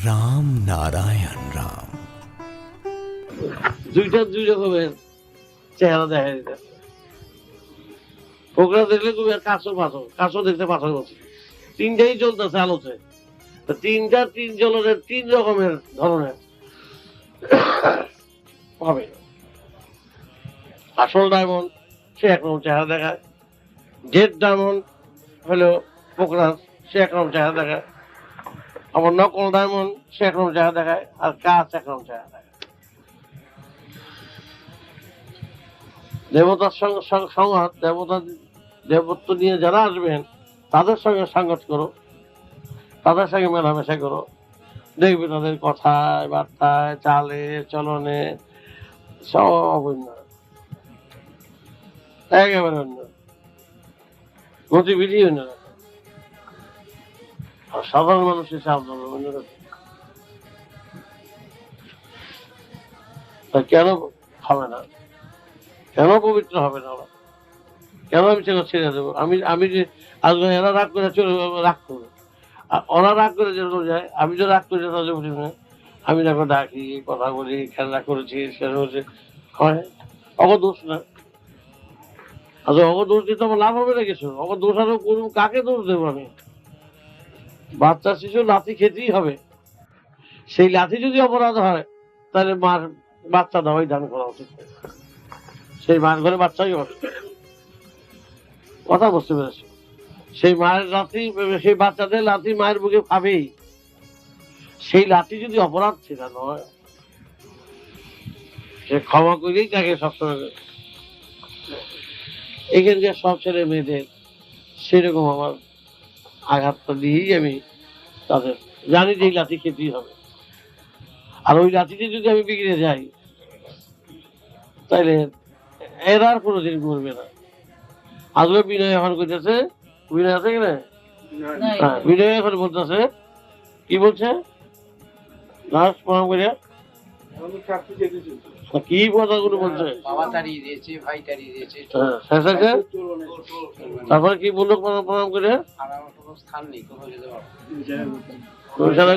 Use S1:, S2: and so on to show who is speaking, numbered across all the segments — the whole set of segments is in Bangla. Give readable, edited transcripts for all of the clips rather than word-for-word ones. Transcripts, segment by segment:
S1: রাম নারায়ণ রাম।
S2: দুইটা দুই রকমের চেহারা দেখা দিতেছে। পোকরা দেখলে তুমি আর কাঁচো পাথর, কাঁচো দেখতে পাথর বলছে। তিনটাই চলতেছে আলোতে। তিনটা তিন জলের তিন রকমের ধরনের হবে। আসল ডায়মন্ড সে একরকম চেহারা দেখায়, জেড ডায়মন্ড হলো পোকরা, সে একরকম চেহারা দেখায়, আবার নকল ডায়মন্ড সে একরকম চেহারা দেখায়, আর কাঁচ একরকম চেহারা দেখায়। দেবতার সঙ্গে সংঘাত, দেবত্ব নিয়ে যারা আসবেন তাদের সঙ্গে সংঘাত করো, তাদের সঙ্গে মেলামেশা করো, দেখবে তাদের কথায় বার্তায় চালে চলনে সব অন্য, একেবারে অন্য, গতিবিধি অন্য রকম। আর সাধারণ মানুষের সাবধান অন্য রকম। কেন হবে না? কেন পবিত্র হবে না ওরা? কেন আমি সেটা ছেড়ে দেবো? আমি যে আজকে এরা রাগ করে চলে রাগ করবো, আর ওরা রাগ করে চলে যায়, আমি যে রাগ করে তাদের বলি না, আমি দেখো ডাকি কথা বলি, খেলা করেছি সেটা হচ্ছে হয় অগদোষ না। আচ্ছা অগদোষ দিতে আমার লাভ হবে না কিছু? অগদোষ আরো করুন, কাকে দোষ দেবো আমি? বাচ্চা শিশু লাথি খেতেই হবে। সেই লাথি যদি অপরাধ হয় তাহলে মার বাচ্চা দেওয়াই দান করা উচিত। সেই মার ঘরে বাচ্চাই হবে। কথা বুঝতে পেরেছি? সেই মায়ের লাথি, সেই বাচ্চাদের লাথি মায়ের বুকে খাবেই। সেই লাথি যদি অপরাধ সেটা নয়, সে ক্ষমা করেই তাকে সবসময়। এখানকার সব ছেলে মেয়েদের সেরকম আমার আঘাতটা দিয়েই আমি তাদের জানি যে এই লাথি খেতেই হবে। আর ওই লাঠিতে যদি আমি বিগড়ে যাই তাহলে এরা আর কোনোদিন করবে না। আজকে বিনয় এখন করতেছে, বিনয় আছে কিনা? হ্যাঁ, বিনয় এখন বলতেছে, কি বলছে? লাস্ট প্রণাম করিয়া কি কথাগুলো বলছে? তারপরে কি বললো প্রণাম করে?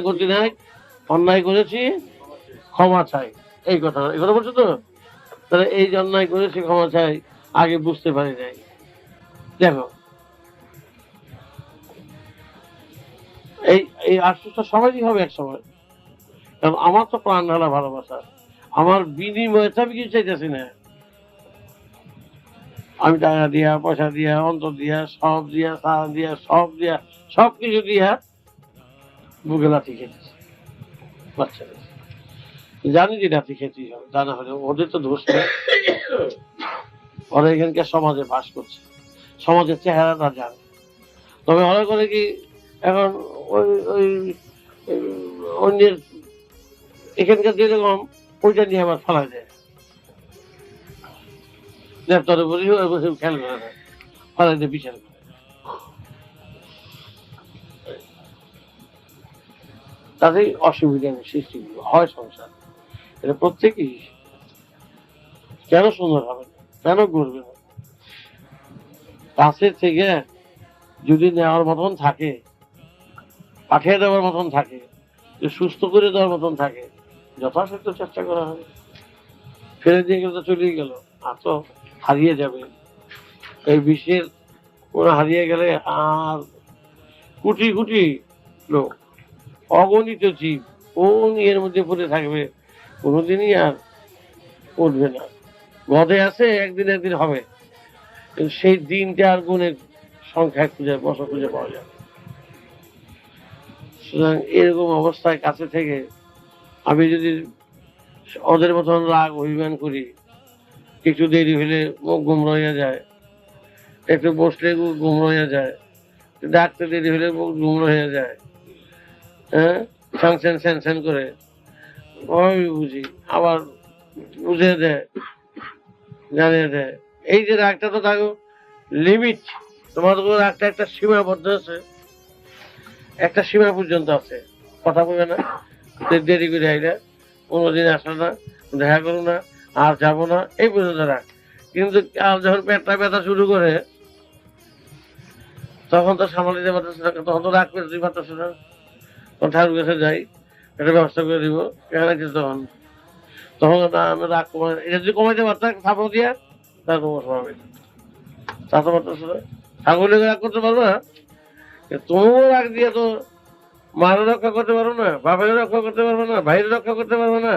S2: করতে নাই, অন্যায় করেছি ক্ষমা চাই, এই কথা বলছো তো? তাহলে এই যে অন্যায় করেছি ক্ষমা চাই, আগে বুঝতে পারি নাই। দেখো এই আশ্বাসটা সবারই হবে এক সময়, কারণ আমার তো প্রাণ ঢালা ভালোবাসা, আমার বিনিময়ে আমি কিছু চাইতেছি না। আমি টাকা দিয়া, পয়সা দিয়া, অন্তর দিয়া, সব দিয়া, সারা দিয়া, সব দিয়া, সবকিছু দিয়া বুকে লাথি খেতেছি বাচ্চাদের। জানি যে লাথি খেতেই হবে, তা না হলে ওদের তো দোষ নেই। ওরা এখানকার সমাজে বাস করছে, সমাজের চেহারাটা জানে। তবে ওরা করে কি এখন ওই ওই অন্যের এখানকার যেরকম ওইটা নিয়ে আবার ফেলা যায়, ল্যাপটপের উপরে খেয়াল করে না, ফেলাই দিয়ে বিচার করে। তাতেই অসুবিধা সৃষ্টি হয় সংসার। এটা প্রত্যেকেই কেন সুন্দর হবে না, কেন করবে না? কাছের থেকে যদি নেওয়ার মতন থাকে, পাঠিয়ে দেওয়ার মতন থাকে, সুস্থ করে দেওয়ার মতন থাকে, যথাসাধ্য চেষ্টা করা হবে। ফেলে দিয়ে গেলে তো চলেই গেল, আর তো হারিয়ে যাবে। এই বিশ্বের ওরা হারিয়ে গেলে আর কোটি কোটি লোক, অগণিত জীব কোন এর মধ্যে পড়ে থাকবে, কোনোদিনই আর উঠবে না। গদে আছে, একদিন হবে, কিন্তু সেই দিনটা আর গুণের সংখ্যায় খুঁজে পাওয়া যাবে। সুতরাং এরকম অবস্থায় কাছে থেকে আমি যদি ওদের মতন রাগ অভিমান করি, একটু দেরি হলে মুখ গুম রইয়া যায়, একটু বসলে গুম রইয়া যায়, ডাকতে দেরি হলে মুখ গুম রইয়া যায়, হ্যাঁ, স্যান করে আমি বুঝি, আবার বুঝিয়ে দেয়, জানিয়ে দেয়। এই যে রাগটা তো থাকো লিমিট, তোমার রাগটা একটা সীমাবদ্ধ আছে, একটা সীমা পর্যন্ত আছে। কথা বলবে না, দেরি করে আইলে, কোনোদিন আসলো না, দেখা করো না, আর যাবো না, এই পর্যন্ত রাগ। কিন্তু আর যখন পেটটা ব্যথা শুরু করে তখন তো সামাল দিতে পারতেছে না, তখন তো রাগ করে দিতে পারতেছে না। তখন ঠাকুর কাছে যাই, এটা ব্যবস্থা করে দিব, এখানে কিছু তখন তখন আমি রাগ কমাই, এটা যদি কমাইতে পারতাম থাপড় দিয়া তার কোনো সময় চাতে পারতেছে না, ছাগলে রাগ করতে পারবো না, তুমিও রাগ দিয়ে তো মারও রক্ষা করতে পারবো না, বাপের রক্ষা করতে পারবো না, ভাইয়ের রক্ষা করতে পারবো না।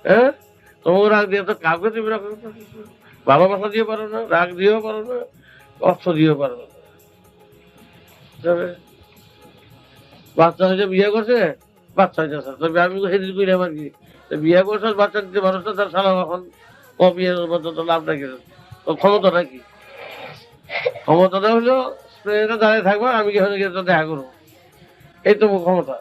S2: হ্যাঁ, তোমাকে রাগ দিয়ে তো কাউকে তুমি রক্ষা করতে পারছো না। ভালোবাসা দিয়ে পারো না, রাগ দিয়েও পারো না, অর্থ দিয়েও পারো না। বাচ্চা হয়েছে বিয়ে করছে, বাচ্চা হয়েছে, তবে আমি সেদিন কইলাম আর কি, বিয়ে করছে বাচ্চা দিতে পারো না, তার সারা এখন ও বিয়ের মধ্যে তো লাভ নাকি, তো ক্ষমতাটা কি? ক্ষমতাটা হলো স্প্রেটা দাঁড়িয়ে থাকবো, আমি কি হয়ে গিয়ে তো দেখা করবো, এই তো ক্ষমতা।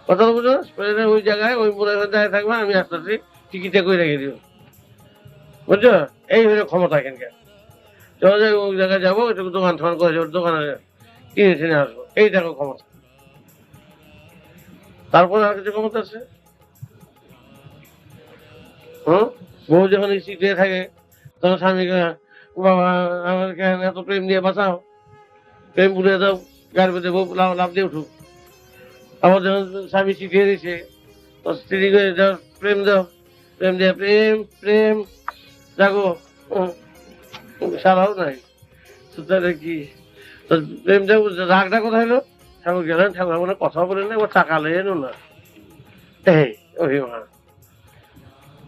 S2: কথা বুঝো, স্প্রেটা ওই জায়গায় ওই মোড়ে দাঁড়িয়ে থাকবো, আমি আস্তে আস্তে টিকিটটা করে রেখে দিব, বুঝছো? এই হলো ক্ষমতা এখানকার। চলো যাই ওই জায়গায় যাবো, একটু দোকান টোকান করে যাবো, দোকানে কিনে টিনে আসবো, এই দেখো ক্ষমতা। তারপরে আর কিছু ক্ষমতা আছে? হম, বউ যখন সিটে থাকে তখন স্বামীকে, বাবা আমাকে এত প্রেম দিয়ে বাঁচাও, প্রেম ভুলে দাও, গাড়ি বেঁধে বউ লাভ দিয়ে উঠুক। আবার যখন স্বামী শিখিয়ে দিছে তো স্ত্রী করে দাও, প্রেম দাও, প্রেম দিয়ে প্রেম প্রেম দেখো, সারাও নাই। তাহলে কি প্রেম দেবো, রাগটা কোথায় হলো? ঠাকুর গেলেন, ঠাকুর মানে কথা বলেন না, এবার টাকা লেন না, এই ওই মা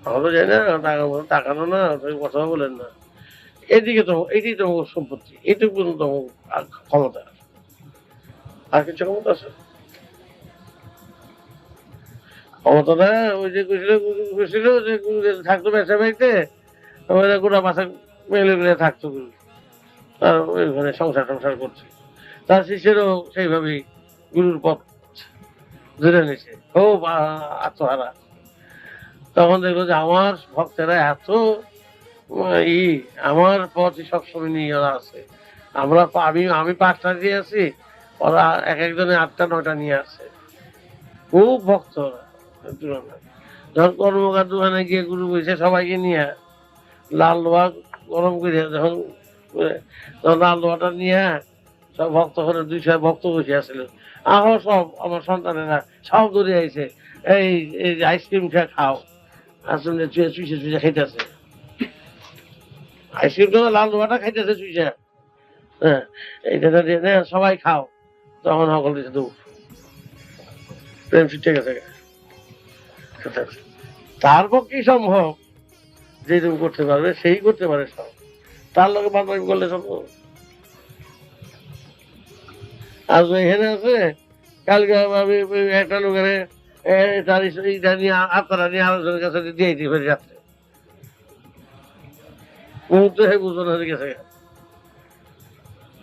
S2: আমরা তো যাই না, টাকা টাকানো না, কথা বলেন না, এদিকে তো এটাই তো সম্পত্তি, এইটুকু তো ক্ষমতা, আর কিছু ক্ষমতা আছে? ক্ষমতাটা ওই যে কইছিল যে থাকতো ব্যবসা বাড়িতে, গোটা বাসা মেলে মেলে থাকতো, আর ওইখানে সংসার টংসার করছে, তার শিষ্যেরও সেইভাবেই গুরুর পথ ধরে নিছে, ও আত্মহারা। তখন দেখলো যে আমার ভক্তেরা এত আমার পথই সবসময় নিয়ে ওরা আছে, আমি 5টা দিয়ে আছি, ওরা এক একজনে 8টা 9টা নিয়ে আসে, খুব ভক্ত ওরা। যখন কর্মকার দোকানে গিয়ে গুরু বসে সবাইকে নিয়ে লাল লোহা গরম করে, যখন লাল লোহাটা নিয়ে সব ভক্ত করে 200 ভক্ত বসে আসছিল, আহ সব আমার সন্তানেরা সব দৌড়ে আইছে, এই আইসক্রিম খাও, আসলে চুইছে চুইছে খাইতেছে, আইসক্রিমটা লাল লোহাটা খাইতেছে চুইছে, হ্যাঁ এইটা সবাই খাও, তখন সকল দিচ্ছে দৌড়, প্রেম ছুটে গেছে। তার পক্ষে সম্ভব যেটুকু করতে পারবে সেই করতে পারে সব, তার লোকে বান্ধবী করলে সম্ভব। আজ এখানে আছে, কালকে আমি একটা লোকের তার এইটা নিয়ে আপনারা নিয়ে আলোচনার কাছে দিয়েছি ফের যাচ্ছে, মুহূর্তে সেই বুঝতে হয়ে গেছে।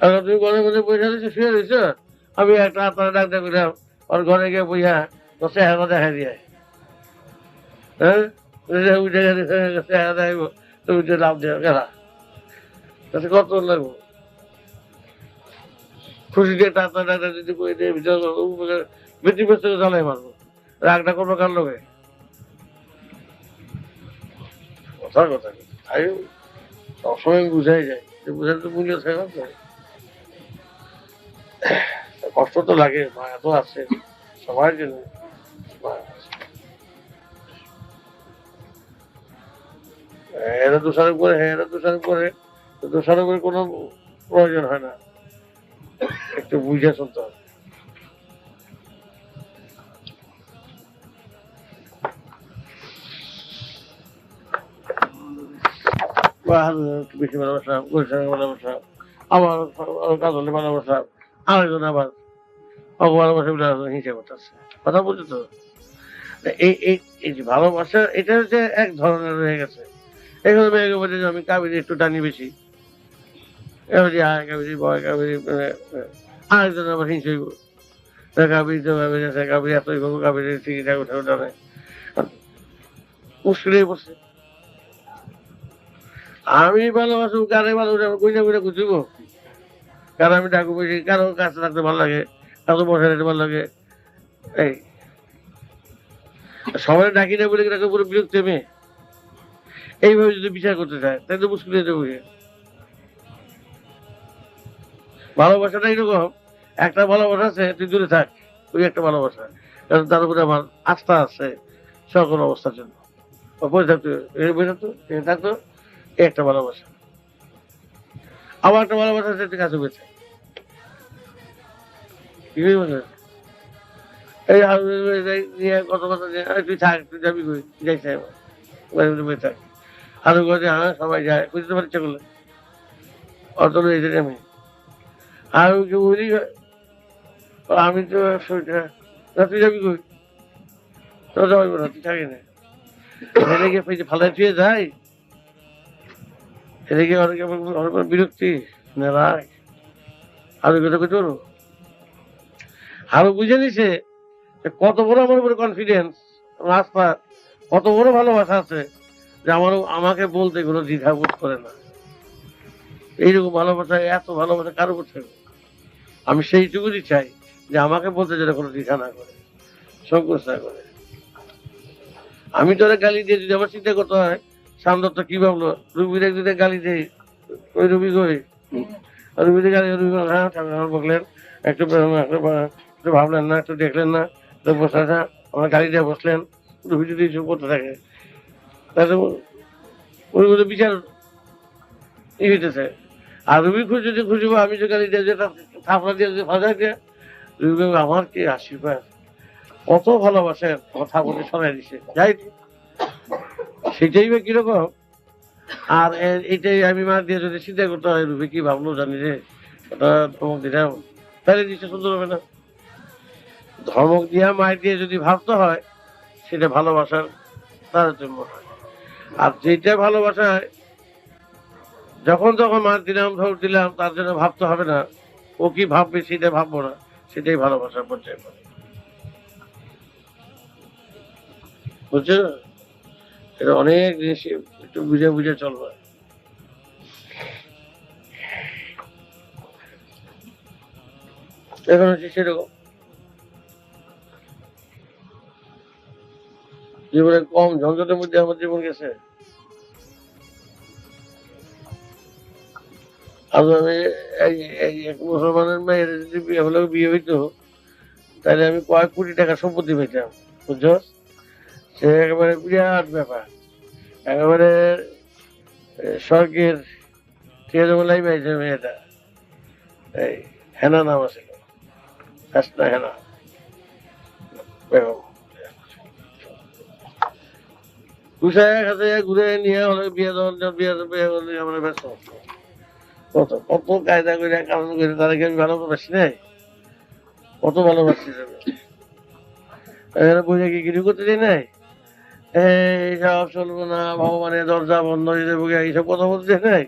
S2: আর তুমি ঘরের মধ্যে বসে রয়েছে, শুয়ে রয়েছ, আমি একটা আপনারা ডাক্তার করলাম, ওর ঘরে গিয়ে বইয়া তো চেহারা দেখা দিয়ে, হ্যাঁ উঠে চেহারা দেখাইব, তুমি তো লাভ দেওয়া গেলা, তাতে কত লাগবো? খুশি দিয়ে ডাক্তার ডাক্তার যদি বই দিয়ে বেশি ব্যস্ত জ্বালাই মারবো, রাগটা করবো কার লোকে? কথার কথা তাই সবসময় বুঝাই যায়, বুঝাতে তো মূল্য থাকে না, কষ্ট তো লাগে, মায়া তো আছে সবার জন্য। এরা দোষারোপ করে, হ্যাঁ এরা দোষারোপ করে, দোষারোপের কোনো প্রয়োজন হয় না, একটু বুঝে চলতে হবে। বেশি ভালোবাসা, গুলশানের ভালোবাসা, আবার কাজলে ভালোবাসা, আরেকজন আবার ভালোবাসা হিংসা করতেছে, কথা বলছো তো? এই যে ভালোবাসা, এটা হচ্ছে এক ধরনের রয়ে গেছে। এখানে মেয়েকে বলছে যে আমি কাবেরি একটু টানি বেশি, কাবেরি বয় কাবেরি, আরেকজন আবার হিংসা কাবেরি তো কাবেরি আছে, কাবেরি এতই ভাবো, কাবেরি ঠিকই থাকে উঠে উঠে মুশকিলেই পড়ছে। আমি ভালোবাসবো কারে ভালোবাসি, আমি কইনা কইনা খুঁজবো, কারণ আমি ডাকু বসি, কারো কাছে থাকতে ভালো লাগে, কারো বসে রাখতে ভালো লাগে, এই সবাই ডাকি না বলে ডাকে পুরো বিরক্ত মেয়ে, এইভাবে যদি বিচার করতে চায় তাই তো মুশকিল হয়ে যাবে। ভালোবাসাটা এরকম, একটা ভালোবাসা আছে তুই দূরে থাক, ওই একটা ভালোবাসা, কারণ তার উপরে আমার আস্থা আছে সকল অবস্থার জন্য। বসে থাকতো, বসে থাকতো, একটা ভালোবাসা। আমার একটা ভালোবাসা আছে, কাছে বেঁচে এই কত কথা তুই থাক, তুই যাবি কই, যাইছে বসে থাক। আরো কথা হ্যাঁ সবাই যায়, বুঝতে পারছে বলে অত রয়েছে আমি। আর বলি আমি তো তুই যাবি কই, তো যাবি না, তুই থাকি না। হেলে গিয়ে ফালাই থুয়ে যায়, হেলে গিয়ে অনেকে বিরক্তি না রাগ। আরো কথা কই তোর আরো বুঝে নিছে কত বড় আমার উপরে কনফিডেন্স, আস্থা, কত বড় ভালোবাসা আছে যে আমাকে বলতে কোনো দ্বিধা বোধ করে না। এইরকম ভালোবাসা, এত ভালোবাসা কারো করছে। আমি সেইটুকুই চাই যে আমাকে বলতে যেন কোনো দ্বিধা না করে, সংকোচ না করে। আমি তো গালি দিয়ে যদি আমার চিন্তা করতে হয় সামনে তো কি ভাবলো, রুবির একদিনে গালি দেই, ওই রুবি কই, রুবিতে গালি, রুবি বললেন একটু ভাবলেন না, একটু দেখলেন না, বসে না আমার গাড়ি দিয়ে বসলেন, রুবি যদি কিছু করতে থাকে তাহলে ওই মধ্যে বিচার ই হইতেছে। আর রুবি যদি খুঁজবো আমি যে গাড়ি দিয়ে থাপড়া দিয়ে ফাঁসা দিয়ে রুবি আমার কি আশীর্বাদ, কত ভালোবাসেন, কথা বলে সরাই দিছে যাই, সেটাই বা কিরকম। আর এটাই আমি মার দিয়ে যদি চিন্তা করতে হয় রুবি কি ভাবলো জানি রে, ওটা ধমক দিলাম, তাহলে জিনিসটা সুন্দর হবে না। ধমক দিয়া মায়ের দিয়ে যদি ভাবতে হয় সেটা ভালোবাসার তারতম্য হয়। আর যেটা ভালোবাসায় যখন তখন মার দিলাম, ধর দিলাম, তার জন্য ভাবতে হবে না, ও কি ভাববে সেটা ভাববো না, সেটাই ভালোবাসার পর্যায়ে পড়ে। বুঝছো, এটা অনেক জিনিস একটু বুঝে বুঝে চলবে। এখন হচ্ছে সেরকম জীবনে কম ঝঞ্ঝটের মধ্যে আমার জীবন গেছে। আমি এক মুসলমানের মেয়ের যদি বিয়ে হইতো তাহলে আমি কয়েক কোটি টাকা সম্পত্তি পেতাম, বুঝছো। সে একেবারে বিরাট ব্যাপার, একেবারে স্বর্গের লাই পাইছে মেয়েটা। এই হেনা নাম আছে, হেনা বেগম। ঘুরে নিয়ে হলে বিয়ে বিয়ে আমরা ব্যস্ত কত কত কায়দা করে কারণ করে তাদেরকে আমি ভালোবাসি নাই, কত ভালোবাসি বুঝে কি কিছু করতে চাই নাই, এইসব চলবো না, ভগবানের দরজা বন্ধ হয়ে যাবে এইসব কথা বলতে নাই।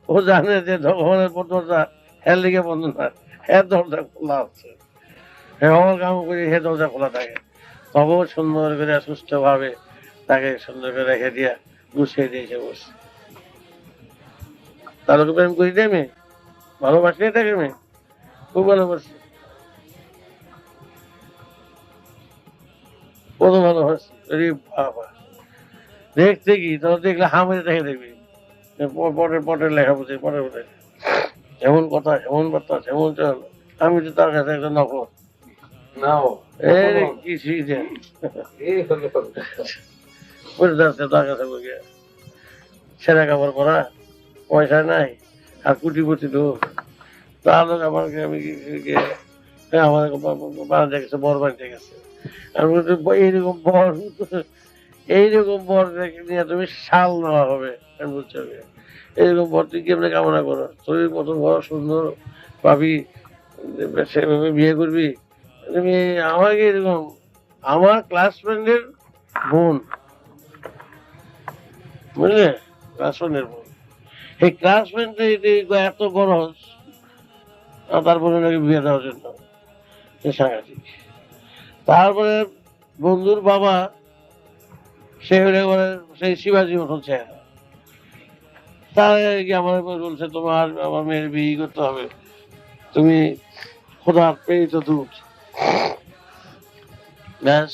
S2: ও জানে যে ভগবানের দরজা হের লিগে বন্ধ না, হের দরজা খোলা আছে, আমার কাম করে হে দরজা খোলা থাকে। তবুও সুন্দর করে সুস্থ ভাবে তাকে সুন্দর করে রেখে দিয়া গুছিয়ে দিয়েছে বসে। তাহলে প্রেম করি দেয় মেয়ে, ভালোবাসি তাকে মেয়ে, খুব ভালোবাসি, কত ভালোবাসি। বাবা দেখতে কি তোর দেখলে হামের দেখে দেখবি, পটের পটের লেখা বুঝে, পটের পটে এমন কথা, এমন বার্তা, এমন চল। আমি তো তার কাছে একটা নকল কিছুই তার কাছে ছেঁড়া কাপড় পরা, পয়সা নাই, আর কুটিপতি লোক, তাহলে আমাকে আমি আমার বাড়িতে গেছে, বর বাড়িতে গেছে। আমি এইরকম বর, এইরকম বর নিয়ে তুমি শাল নেওয়া হবে, আমি বলছি এইরকম বর তুই কেমনে কামনা করো, তুই কত বড় সুন্দর পাবি, সেভাবে বিয়ে করবি তুমি। আমাকে এরকম আমার ক্লাস ফ্রেন্ডের বোন, বুঝলে, ক্লাস ফ্রেন্ডের বোন, এই ক্লাস ফ্রেন্ড এত গরজ, তারপরে নাকি বিয়ে দেওয়ার জন্য সাংঘাতিক। তারপরে বন্ধুর বাবা সে সেই শিবাজি মতন চেহারা, তার আমার বলছে তোমার আমার মেয়ের বিয়ে করতে হবে, তুমি খোদার প্রেরিত দূত। ব্যাস,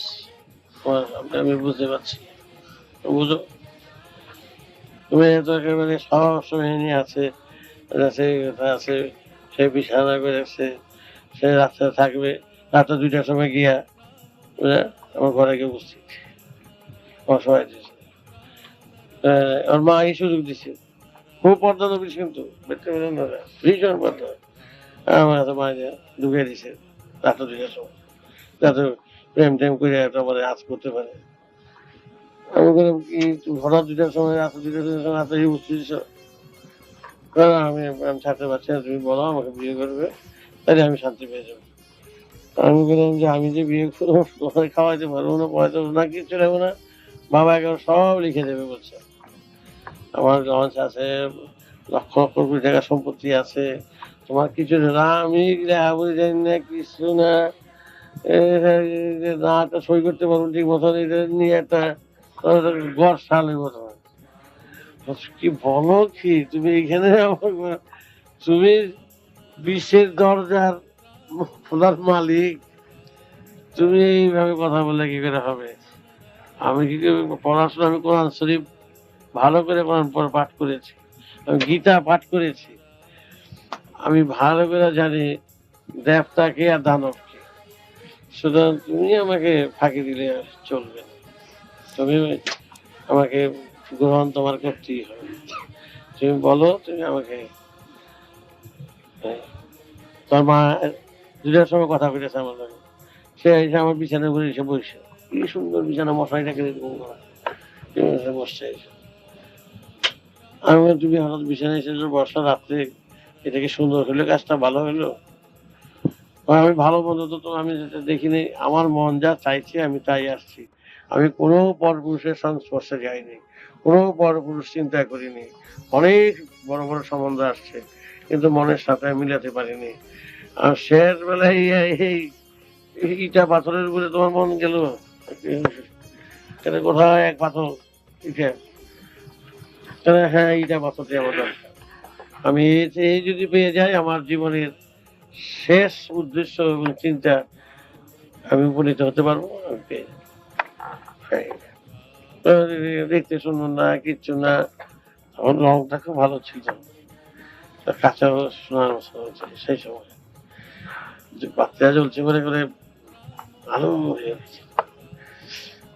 S2: আমি বুঝতে পারছি, বুঝো তুমি তো একেবারে সব সময় নিয়ে আছে, আছে, সে বিছানা করেছে, সে রাস্তায় থাকবে, রাতে 2টার সময় গিয়া বুঝলে আমার ঘরে গিয়ে উপস্থিত অসহায় দিয়েছে। ওর মা এই সুযোগ দিচ্ছে, খুব পর্দা নবীর কিন্তু ভীষণ পর্দা। আমার এত মাঝে ঢুকিয়ে দিছে রাত্র 2টার সময়, যাতে প্রেম টেম করে তোমার আজ করতে পারে। আমি বললাম কি তুমি হঠাৎ 2টার সময় রাত্র 2টার সময় রাত্রে উপস্থিত দিচ্ছ? আমি ছাড়তে পারছি না, তুমি বলো আমাকে বিয়ে করবে, তাহলে আমি শান্তি পেয়ে যাবো। আমি বললাম যে আমি যে বিয়ে করবো তোমাকে খাওয়াইতে পারবো না, পড়াইতে পারবো না, কিচ্ছু নেবো না, বাবা একেবারে সব লিখে দেবে বলছে। আমার লঞ্চ আছে, লক্ষ লক্ষ কোটি টাকা সম্পত্তি আছে, তোমার কিছু না, আমি বলে জানি না কিছু না, না একটা সই করতে পারবো ঠিক মতন, এটা নিয়ে একটা গড় সালের মতন। কি বলো কি তুমি এখানে তুমি বিশ্বের দরজার খোলার মালিক, তুমি এইভাবে কথা বললে কি করে হবে? আমি কি পড়াশোনা, আমি কোরআন শরীফ ভালো করে কোরআন পাঠ করেছি, আমি গীতা পাঠ করেছি, আমি ভালো করে জানি দেবতা কে আর দানব কে। সুতরাং তুমি আমাকে ফাঁকি দিলে চলবে না, তুমি আমাকে গ্রহণ তোমার করতেই হবে। তুমি বলো তুমি আমাকে। তোর মা 2টার সময় কথা বলেছে আমার লগে, সে এসে আমার বিছানার উপরে এসে বসে, কি সুন্দর বিছানা, মশারিটাকে বসছে এসে। আমি বললাম তুমি হঠাৎ বিছানায় এসে বর্ষা রাত্রে, এটা কি সুন্দর হলো, কাজটা ভালো হলো? আমি ভালো মন্দ তো আমি দেখিনি, আমার মন যা চাইছে আমি তাই আসছি, আমি কোনো পরপুরুষের সংস্পর্শে যাইনি, কোনো পরপুরুষ চিন্তা করিনি, অনেক বড় বড় সম্বন্ধ আসছে কিন্তু মনের সাথে মিলাতে পারিনি। আর শেষ বেলায় এই ইটা পাথরের উপরে তোমার মন গেল, কোথায় এক পাথর ইটা, হ্যাঁ ইটা পাথরটি আমার দরকার। আমি এই যদি পেয়ে যাই আমার জীবনের শেষ উদ্দেশ্য এবং চিন্তা আমি উপনীত হতে পারবো, আমি পেয়ে যাবো। দেখতে সুন্দর না, কিচ্ছু না, আমার রংটা খুব ভালো ছিল, কাঁচা সোনার মতো হয়েছে সেই সময়, যে বাচ্চা জ্বলছে করে করে ভালো হয়ে গেছে।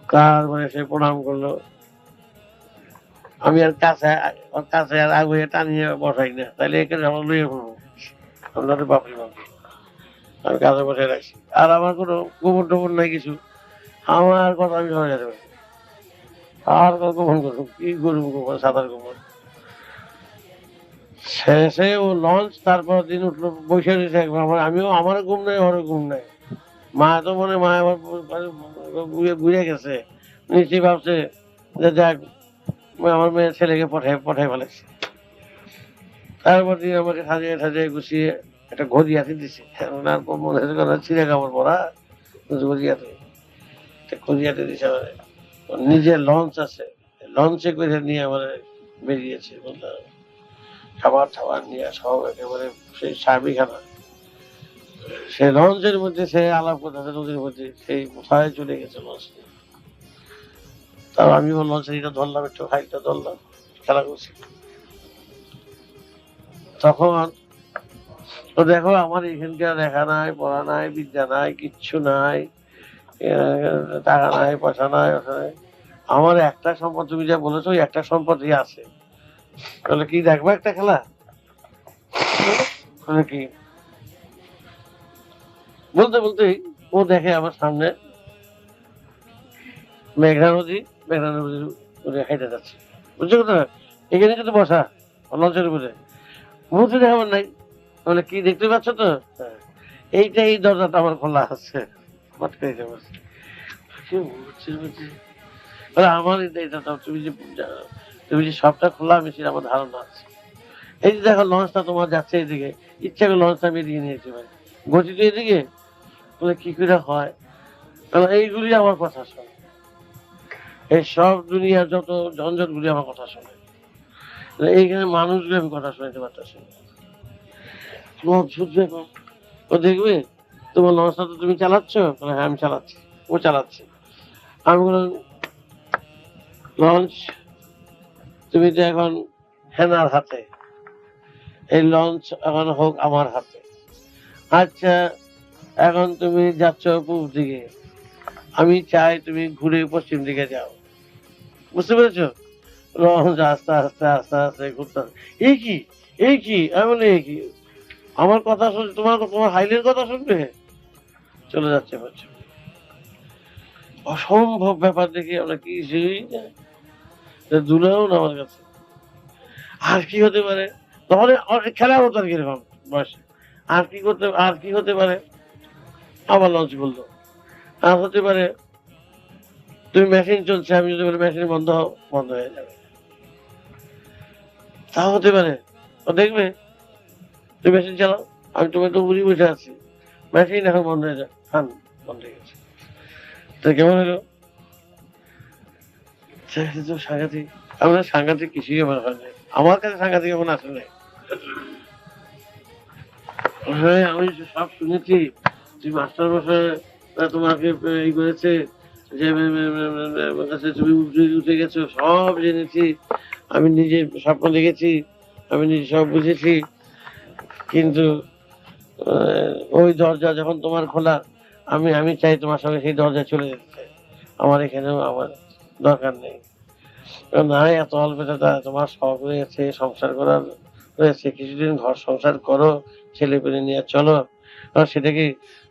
S2: তারপরে সে প্রণাম করলো, আমি আর কাছে আর আগুয়ে টানিয়ে বসাই না, তাহলে এখানে আমার লইয়ে পড়বো, আপনাদের বাপরি বাপরি আমি কাছে বসে রাখছি। আর আমার কোনো গোবর টোবর নাই কিছু, আমার কথা আমি সবাই যেতে পারি, আর গোপন করবো কি করবো, গোপন সাঁতার গোপন। শেষে ও লঞ্চ, তারপর দিন উঠলো বসে রয়েছে একবার, আমিও আমার ঘুম নাই, ওরও ঘুম নাই। মা তো মনে মা আবার ঘুরে গেছে, নিশ্চয়ই ভাবছে যে যাক আমার মেয়ের ছেলেকে পঠাই ফেলেছে। তারপর দিন আমাকে সাজিয়ে সাজিয়ে গুছিয়ে একটা ঘড়ি হাতে দিছে, ওনার মনে হচ্ছে ছিঁড়ে কাপড় পরা ঘড়ি হাতে, ঘড়ি হাতে দিছে আমাদের। নিজের লঞ্চ আছে, লঞ্চে করে নিয়ে আমার বেরিয়েছে, বললাম খাবার টাবার নিয়ে সব একেবারে সেই সার্বিখানা, সে লঞ্চের মধ্যে সে আলাপ করতেছে নদীর মধ্যে, সেই কোথায় চলে গেছে লঞ্চ। তাও আমি ওর লঞ্চের এটা ধরলাম, একটু হাইটটা ধরলাম, খেলা করছি। তখন তো দেখো আমার এখানকার লেখা নাই, পড়া নাই, বিদ্যা নাই, কিচ্ছু নাই, টাকা নাই, পয়সা নাই, আমার একটা সম্পদ, তুমি যা বলেছো ওই একটা সম্পদই আছে। তাহলে কি দেখবো একটা খেলা কি বলতে বলতেই ও দেখে আমার সামনে মেঘনা নদী, মেঘনা নদীর হেঁটে যাচ্ছে, বুঝছো কথা, এখানে কিন্তু বসা লঞ্চের উপরে, মুহূর্তে দেখাবার নাই। বলে কি দেখতে পাচ্ছ তো, এইটা এই দরজাটা আমার খোলা আছে, আমার এটা তুমি যে সবটা খোলা, আমি সেটা আমার ধারণা আছে। এই যে দেখো লঞ্চটা তোমার যাচ্ছে এদিকে, ইচ্ছা করে লঞ্চটা আমি এদিকে নিয়েছি ভাই, গতি তো এদিকে, বলে কি করে হয়, কারণ এইগুলি আমার কথা শোনে, এই সব দুনিয়ার যত ঝঞ্ঝট গুলি আমার কথা শোনে, এইখানে মানুষগুলো আমি কথা শোনাতে পারতেছি। ও দেখবে তোমার লঞ্চটা তো তুমি চালাচ্ছ, হ্যাঁ আমি চালাচ্ছি, ও চালাচ্ছে। আমি বললাম লঞ্চ তুমি তো এখন হেনার হাতে, এই লঞ্চ এখন হোক আমার হাতে। আচ্ছা এখন তুমি যাচ্ছ পূব দিকে, আমি চাই তুমি ঘুরে পশ্চিম দিকে যাও, বুঝতে পেরেছো? রহমত আস্তে আস্তে আস্তে আস্তে ঘুরতে, এই কি এই কি, আমি বলি এই কি, আমার কথা শুনে তোমার হাইলের কথা শুনবে, চলে যাচ্ছে পশ্চিম। অসম্ভব ব্যাপার দেখি আমরা কিছুই দুলাও না আমার কাছে। আর কি হতে পারে, তখন খেলা হতো আর কিরকম বয়সে, আর কি হতে পারে, আবার লঞ্চ বললো, আর হতে পারে তুমি মেশিন চলছে, আমি যদি বলি মেশিন বন্ধ হয়ে যাবে, তা হতে পারে। ও দেখবে তুমি মেশিন চালাও, আমি তুমি তো বুঝি বসে আছি, মেশিন এখন বন্ধ হয়ে যায়, ফান বন্ধ হয়ে গেছে, তো কেমন হলো? তো সাংঘাতিক, আমরা সাংঘাতিক কিছুই আমার হয় নাই, আমার কাছে সাংঘাতিক এখন আসে নাই। হ্যাঁ আমি সব শুনেছি, তুই মাস্টার মশাই তোমাকে এই করেছে, যে কাছে তুমি উঠে গেছো, সব জেনেছি, আমি নিজে স্বপ্ন দেখেছি, আমি নিজে সব বুঝেছি, কিন্তু ওই দরজা যখন তোমার খোলা, আমি চাই তোমার সঙ্গে সেই দরজায় চলে যেতে চাই, আমার এখানেও আমার দরকার নেই। না, এত অল্প তোমার শখ রয়েছে, সংসার করার রয়েছে, কিছুদিন ঘর সংসার করো, ছেলে পেলে নিয়ে চলো, সেটা কি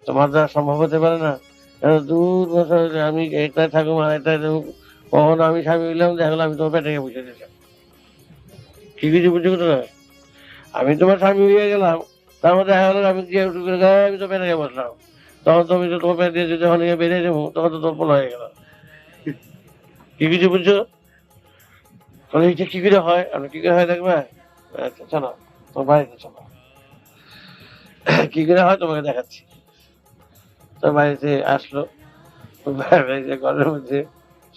S2: তোমার দ্বারা সম্ভব হতে পারে না? দূর বছর আমি এটাই থাকুম আর এটাই থাকুক, কখনো আমি স্বামী হইলাম, দেখলাম আমি তোমার পেটে বসে দিলাম, কি কিছু বুঝে না, আমি তোমার স্বামী হয়ে গেলাম, তার মধ্যে দেখা গেলো আমি গিয়ে আমি তো পেটে বসলাম, তখন তুমি তো তোমার পেট দিয়ে যখন বেরিয়ে যাবো তখন তো তোর পোলা হয়ে গেল, কি কিছু বুঝছো? এইটা কি করে হয়, আপনি কি করে হয় দেখবে, আচ্ছা চলো তোমার বাড়িতে চলো, কি করে হয় তোমাকে দেখাচ্ছি। তো বাড়িতে আসলো, বাড়িতে ঘরের মধ্যে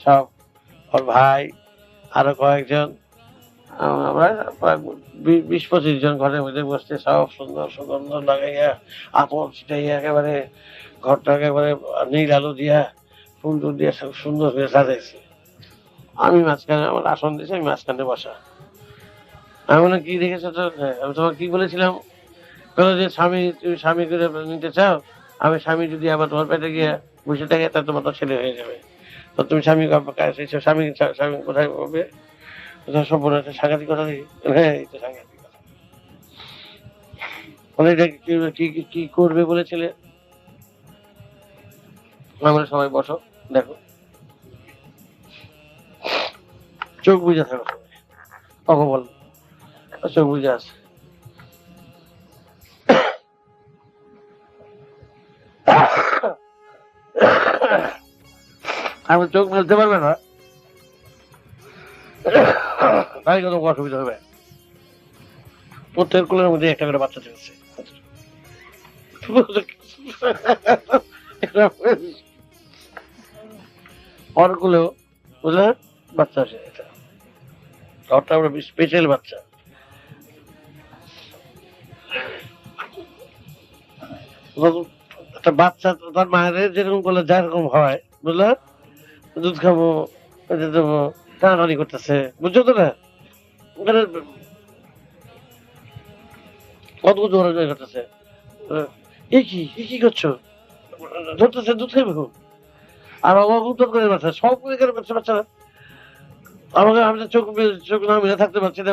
S2: সব ওর ভাই আরো কয়েকজন, আমরা প্রায় 20-25 জন ঘরের মধ্যে বসতে, সব সুন্দর সুগন্ধ লাগাইয়া আপন ছিটাইয়া একেবারে ঘরটা একেবারে নীল আলো দিয়া ফুল টুল দিয়া সব সুন্দর করে সাজাইছে। আমি মাঝখানে, আমার আসন দিয়েছে, আমি মাঝখানে বসা। আমি বললাম কি দেখেছো তো, আমি তোমাকে কি বলেছিলাম, বলো যে তুমি স্বামী করে নিতে চাও, আমি স্বামী যদি আবার তোমার পেটে গিয়ে বসে থাকে তা তোমার তো ছেলে হয়ে যাবে, তো তুমি স্বামী স্বামী স্বামী কোথায় পাবে, সব বলে একটা সাংঘাতিক কথা দেখি, হ্যাঁ এই তো সাংঘাতিক কথা, বলে এটা কি করবে বলেছিলে, আমরা সবাই বসো দেখো, চোখ বুঝে থাকো সবাই, অগো বল চোখ বুঝে আছে, আমি চোখ মেলতে পারবে না, তাই কত অসুবিধা হবে, প্রত্যেক কোলের মধ্যে একটা করে বাচ্চা থাকছে, ওর কোলেও বুঝলে বাচ্চা আছে, এটা ওরটা স্পেশাল বাচ্চা, একটা বাচ্চা তার মায়ের যেরকম করলে যেরকম হয় বুঝলে, দুধ খাবো, দেবো, টানাটানি করতেছে, বুঝছো তো না, ওখানে অদ্ভুত ওরা করতেছে, এই কি করছো, ধরতেছে দুধ খাইবে খুব, আর আমার উত্তর করে বাচ্চা সব করে বাচ্চা বাচ্চারা, আমাকে আমি চোখ না মিলে থাকতে পারছি না,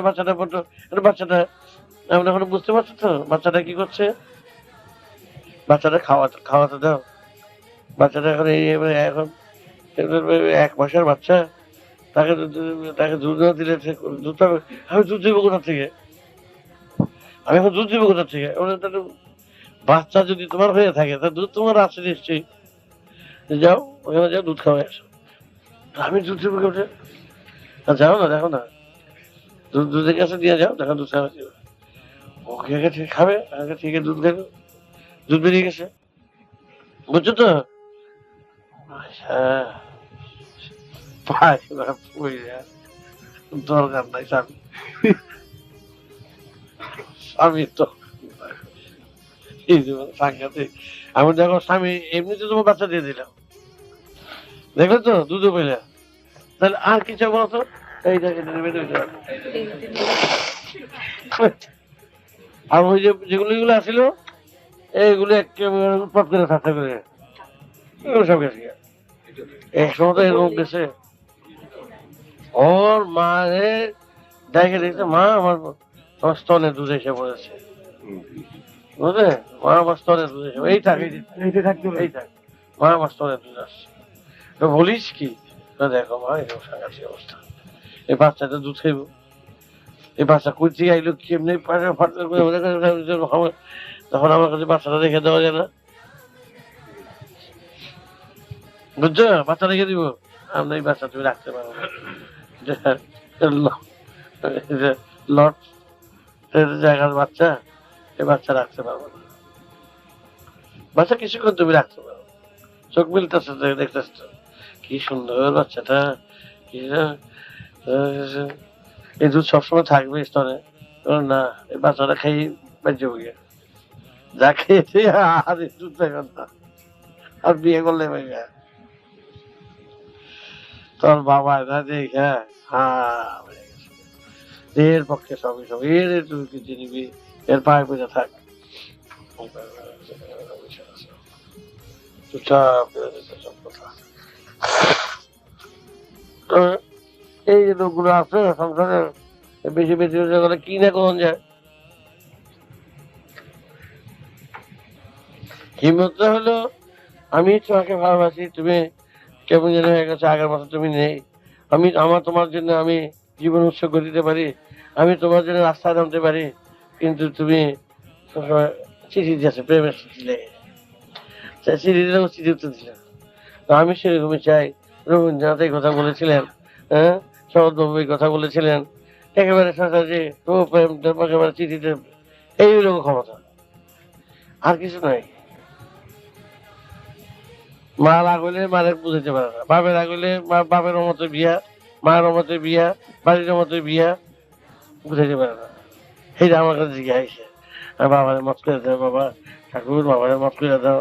S2: বাচ্চাটা আমি এখন বুঝতে পারছো তো বাচ্চাটা কি করছে, বাচ্চাটা খাওয়াতে দাও, বাচ্চাটা এখন এখন 1 মাসের বাচ্চা, তাকে দুধ না দিলে দুধ পাবে, আমি দুধ দিব কোথা থেকে, আমি এখন দুধ দিব কোথা থেকে, বাচ্চা যদি তোমার হয়ে থাকে তা দুধ তোমার আছে নিশ্চয়ই, যাও ওখানে যাও দুধ খাওয়াই আসো, আমি দুধ দিব কোথা, যাও না দেখো না দুধের কাছে দিয়ে যাও, দেখো দুধ খাওয়া ওকে আগে ঠিক খাবে, আগে ঠিক দুধ খাবে, দুধ বেরিয়ে গেছে, বুঝছো তো, হ্যাঁ দরকার নাই স্বামী, স্বামী তো সাংঘাতিক, আমি দেখো স্বামী এমনিতে তোমার বাচ্চা দিয়ে দিলাম, দেখলে তো দুধও পেলে, তাহলে আর কিছু বলতো, এই আর ওই যেগুলো আসিল এইগুলো একেবারে উৎপাত করে থাকতে করে এগুলো সব গেছে, এক সময় তো এরকম গেছে, ওর মা দেখে দেখতে মা আমার স্তনে দুধ এসে পড়েছে, বুঝলে? মা আমার স্তনে দুধ এসে এই থাক এই থাক, মা আমার স্তনে দুধ আসছে। তো বলিস কি? দেখো মা এরকম সাংঘাতিক অবস্থা, এই বাচ্চাটা দুধ খাইব, এই বাচ্চা কুচি আইলো কেমনি তখন আমার কাছে বাচ্চাটা রেখে দেওয়া যায় না, বুঝছো? বাচ্চা রেখে দিব, আমরা এই বাচ্চা তুমি রাখতে পারো লট জায়গার বাচ্চা, এই বাচ্চা রাখতে পারবো না, বাচ্চা কিছুক্ষণ তুমি রাখতে পারো, চোখ মিলতেছে দেখতেছ কি সুন্দর বাচ্চাটা, কি এই দুধ সবসময় থাকবে স্তনে, না এই বাচ্চাটা খেয়ে বাজ্য গিয়ে যা খেয়েছে আর দুধ দেখেন না, আর বিয়ে করলে ভাইয়া তোর বাবা না দেখে এর পক্ষে সবই সব এর তুই কিছু নিবি, এর পায়ে পড়ে থাক, এই যে লোকগুলো আছে সংসারে বেশি বেশি করে কি না কখন যায়, হিম্মত হলো আমি তোমাকে ভালোবাসি, তুমি কেমন যেন হয়ে গেছে, আগের মতো তুমি নেই, আমি আমার তোমার জন্য আমি জীবন উৎসর্গ দিতে পারি, আমি তোমার জন্য রাস্তায় নামতে পারি, কিন্তু তুমি চিঠি দিয়েছো, প্রেমের চিঠি লেগে চিঠি দিলে চিঠি উত্তর দিলে, আমি সেরকমই চাই। রবীন্দ্রনাথ এই কথা বলেছিলেন, হ্যাঁ, শরৎবাবু এই কথা বলেছিলেন, একেবারে যে একেবারে চিঠিতে এই হলো ক্ষমতা, আর কিছু নাই। মা রাগ হইলে মারে বুঝাইতে পারে না, বাপের রাগ হইলে বাপের মতো বিয়া, মায়ের মতো বিয়া, বাড়ির মতো বিয়া, বুঝাইতে পারে না। সেইটা আমার কাছে জিজ্ঞাসা আইসে, বাবারে মত করে দাও, বাবা ঠাকুর বাবারে মত করে দাও,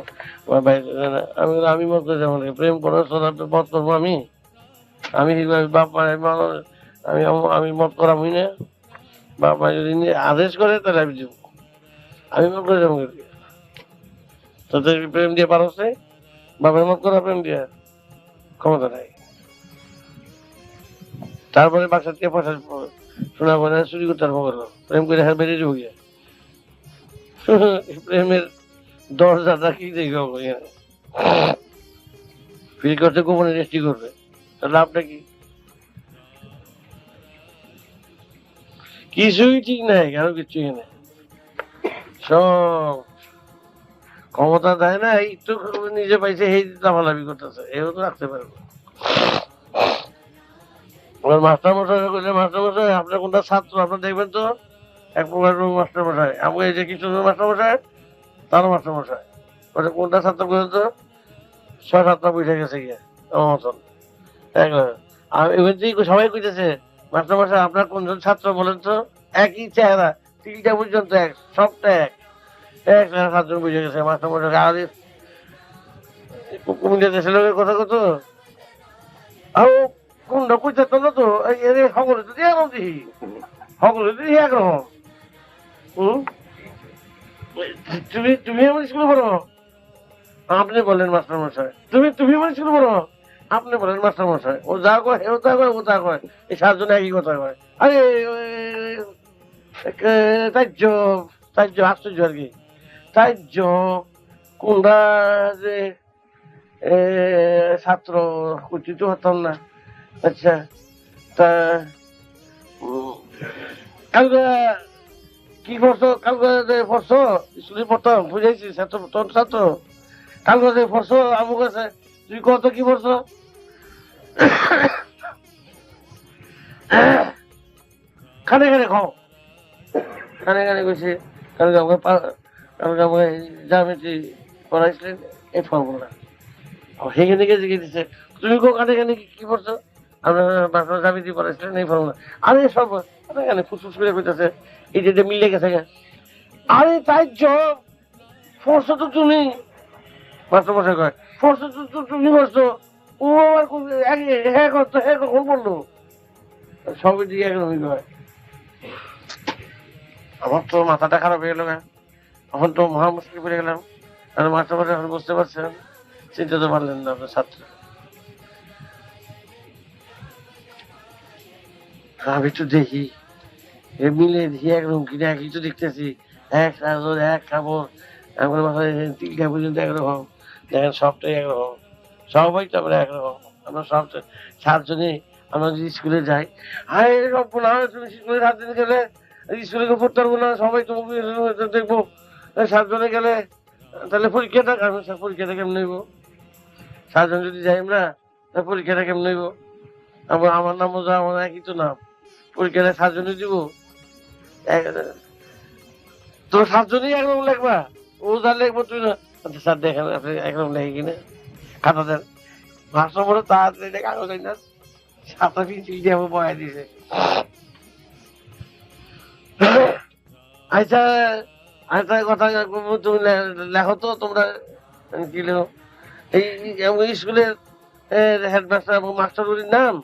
S2: আমি মত করে যাবো, প্রেম করো মত করবো আমি, আমি বাপ আমি আমি মত করাবই না, বাপ মা যদি আদেশ করে তাহলে আমি যাবো, আমি মত করে যাবো, তোদের প্রেম দিয়ে পারস নাই, বাবার মত করা প্রেম দিয়ে ক্ষমতা নাই। তারপরে বাচ্চা থেকে পয়সা শোনা বলে চুরি করতে আরম্ভ করলো, প্রেম করে হার বেরিয়ে যাবো গিয়া, প্রেমের দরজাটা কি দেখবে, ফিল করতে গোপনে রেস্টি করবে, লাভটা কি? কিছুই ঠিক নাই, কারো কিছুই নেই, সব ক্ষমতা দেয় না, একটু নিজে পাইছে এই লাফালাফি করতেছে, এও তো রাখতে পারবে। মাস্টার মশাই করলে, মাস্টার মশাই আপনার কোনটা ছাত্র আপনার দেখবেন তো, এক প্রকার মাস্টার মশাই, আমি এই যে কিছু মাস্টার মশাই, তারও মাস্টার মশাই, ওটা কোনটা ছাত্র করেন তো, 6-7টা বসে গেছে গিয়ে আমার মতন, এবার সবাই কইতেছে মাস্টার মশাই আপনার কোনজন ছাত্র বলেন তো, একই চেহারা, 3টা পর্যন্ত এক, সবটা এক, 7জন বুঝে গেছে মাস্টার মশাই, আর কুমিল্লা দেশের লোকের কথা কত, আর কোনটা কইতে না তো, সকলে তো একরকম দেখি, সকলে তো একরকম। তুমি তুমি আমার স্কুলে পড়ো, আপনি বলেন মাস্টার মশাই, তুমি আমার স্কুলে পড়ো, আপনি বলেন মাস্টার মশাই, ও যা কয় ও তা কয় ও তা কয়, এই 7জন একই কথা কয়, আরে তার্য তার্য আশ্চর্য আর কি, তার্য কোনটা যে ছাত্র উচিত হতাম না। আচ্ছা তা কালকে কি পড়ছো, কালকে যে পড়ছো স্কুলে পড়তাম বুঝাইছি ছাত্র, তোর ছাত্র কালকে যে পড়ছো আমুক আছে, তুই কত কি পড়ছো, খানে খানে খাও, খানে খানে কইছে কালকে আমাকে জ্যামিতি পড়াইছিলেন এই ফর্মুলা, সেখানে গিয়ে জিজ্ঞেস দিচ্ছে তুমি কানে কানে কি পড়ছো, আপনার জ্যামিতি পড়াইছিলেন এই ফর্মুলা, আরে সব এখানে ফুসফুস করে কইতেছে এই যে মিলে গেছে, আরে তাই জব পড়ছো তো তুমি, মাস্টার মশাই কয় পড়ছো তো তুমি পড়ছো, ও আবার হ্যাঁ করতো, হ্যাঁ কখন বললো, সবই দিকে একদমই কয়। আমার তো মাথাটা খারাপ হয়ে গেল, এখন তো মহা মুশকিল পড়ে গেলাম, আর মাস্টার মশাই এখন বুঝতে পারছেন, চিনতে তো পারলেন না আপনার ছাত্র, আমি তো দেখি মিলে দেখি একরকম কিনা একই তো দেখতেছি, এক সাজর এক কাপড়, আমার মাথায় তিনটা পর্যন্ত একরকম, দেখেন সবটাই একরকম, সবাই তো আমরা একরকম, আমরা সব 7 জনে আমরা যদি স্কুলে যাই, হাই সব না তুমি স্কুলে 7 দিন গেলে স্কুলে পড়তে পারবো না, সবাই তো দেখবো 7 জনে গেলে, তাহলে পরীক্ষাটা পরীক্ষাটা কেমন নেব? 7 জন যদি যাই আমরা, পরীক্ষাটা কেমন নেব? আমার নামও যা, আমার একই তো নাম, পরীক্ষাটা 7 জনে দিব। তো 7 জনই একরকম লেখবা, ও যা লিখবো তুই না, আচ্ছা স্যার দেখেন আপনি একরকম লেখে কিনা, খাতা দেন, মাস্টার বলে তাড়াতাড়ি কাগজ না, 7টা পেন্সিল দিয়ে আমার বয়া দিছে। আচ্ছা আচ্ছা কথা তুমি লেখো তো তোমরা কি লেখো এই স্কুলের হেডমাস্টার এবং মাস্টারগুলির নাম,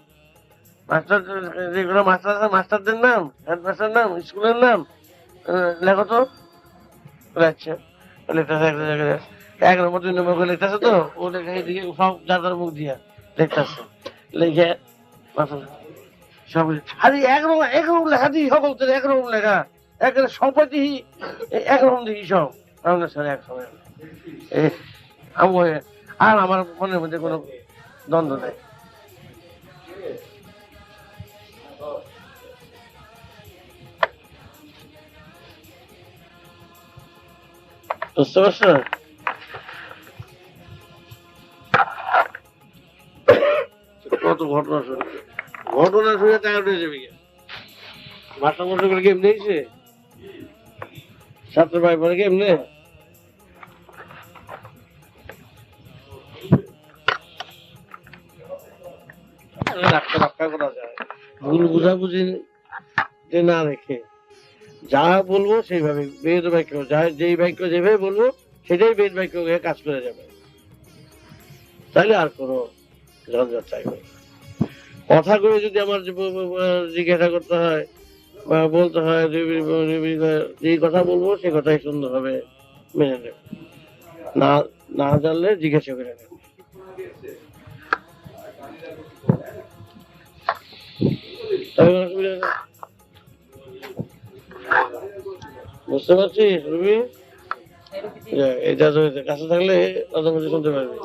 S2: মাস্টার যেগুলো মাস্টার আছে মাস্টারদের নাম, হেডমাস্টার নাম, স্কুলের নাম লেখো তো। আচ্ছা লিখতেছে একটা জায়গায় 1 নম্বর 2 নম্বর করে লিখতেছে, তো ও লেখা এদিকে সব যার মুখ দিয়া লিখতেছে, লিখে সব আরে একরকম লেখা দিই, সকল তো একরকম লেখা, সবাই দিই একরকম দেখি সব, আমরা স্যার একসঙ্গে আর আমার মনের মধ্যে কোনো দ্বন্দ্ব নেই। বুঝতে পারছো? কত ঘটনা শুনে টাকা উঠে যাবে, মাস্টার মশাই করে গেম নিয়েছে, ছাত্র ভাই পরে গেম নে, রক্ষা করা যায়, ভুল বুঝাবুঝি না রেখে যা বলবো সেইভাবে বেদ বাক্য, যেই বাক্য যেভাবে বলবো সেটাই বেদ বাক্য হয়ে কাজ করে যাবে, তাইলে আর কোনো ঝঞ্ঝাট চাইবে না। কথা করে যদি আমার জিজ্ঞাসা করতে হয় বা বলতে হয়, যেই কথা বলবো সে কথাই সুন্দরভাবে মেনে নেব, না না জানলে জিজ্ঞাসা করে নেব। বুঝতে পারছিস রুবি? এটা কাছে থাকলে শুনতে পারবি।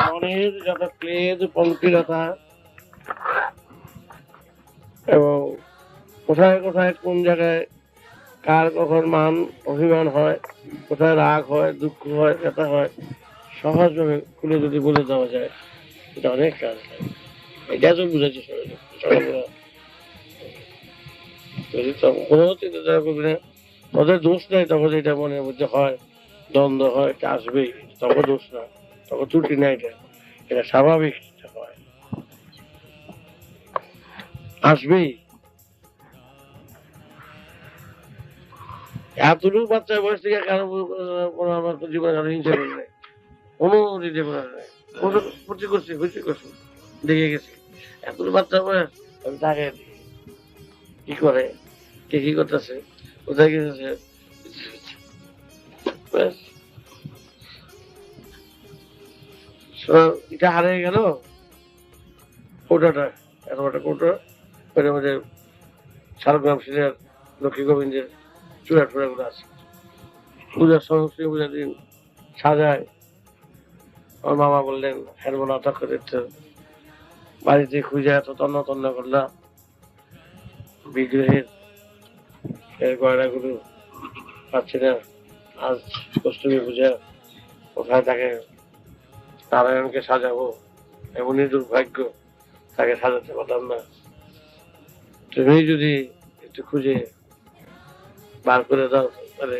S2: মনের যত ক্লেদ পঙ্কিলতা এবং কোথায় কোথায় কোন জায়গায় কার কখন মান অভিমান হয়, কোথায় রাগ হয়, দুঃখ হয়, ব্যথা হয়, সহজভাবে খুলে যদি বলে দেওয়া যায় এটা অনেক কাজ হয়। এটা তো বুঝেছি যদি কোনো চিন্তাধারা করবি না, ওদের দোষ নেই, তখন এটা মনের মধ্যে হয়, দ্বন্দ্ব হয়, আসবেই, তখন দোষ না, তখন ত্রুটি না, এটা স্বাভাবিক হয়, আসবেই। এতটুকু বাচ্চা বয়স থেকে কারো আমার জীবনে কারো হিংসা করে নেই, অনুমতি করে নেই, ক্ষতি করছি খুশি করছি দেখে গেছি, এতটুকু বাচ্চা বয়স আমি তাকে কি করে, কে কি করতেছে, কোথায় গেছে, এটা হারিয়ে গেল কৌটাটা, এত একটা কৌটা, ওইটার মধ্যে শালগ্রাম শিলের লক্ষ্মী গোবিন্দের চূড়া টুড়া গুলো আছে, পূজার সমস্ত পূজার দিন সাজায়। আমার মামা বললেন হেরবো না করে বাড়িতে খুঁজে এত তন্ন তন্ন করলাম, বিগ্রহের গয়নাগুলো পাচ্ছি না, আজ অষ্টমী পূজা, কোথায় তাকে নারায়ণকে সাজাবো, এমনই দুর্ভাগ্য তাকে সাজাতে পারলাম না, তুমি যদি একটু খুঁজে বার করে দাও তাহলে।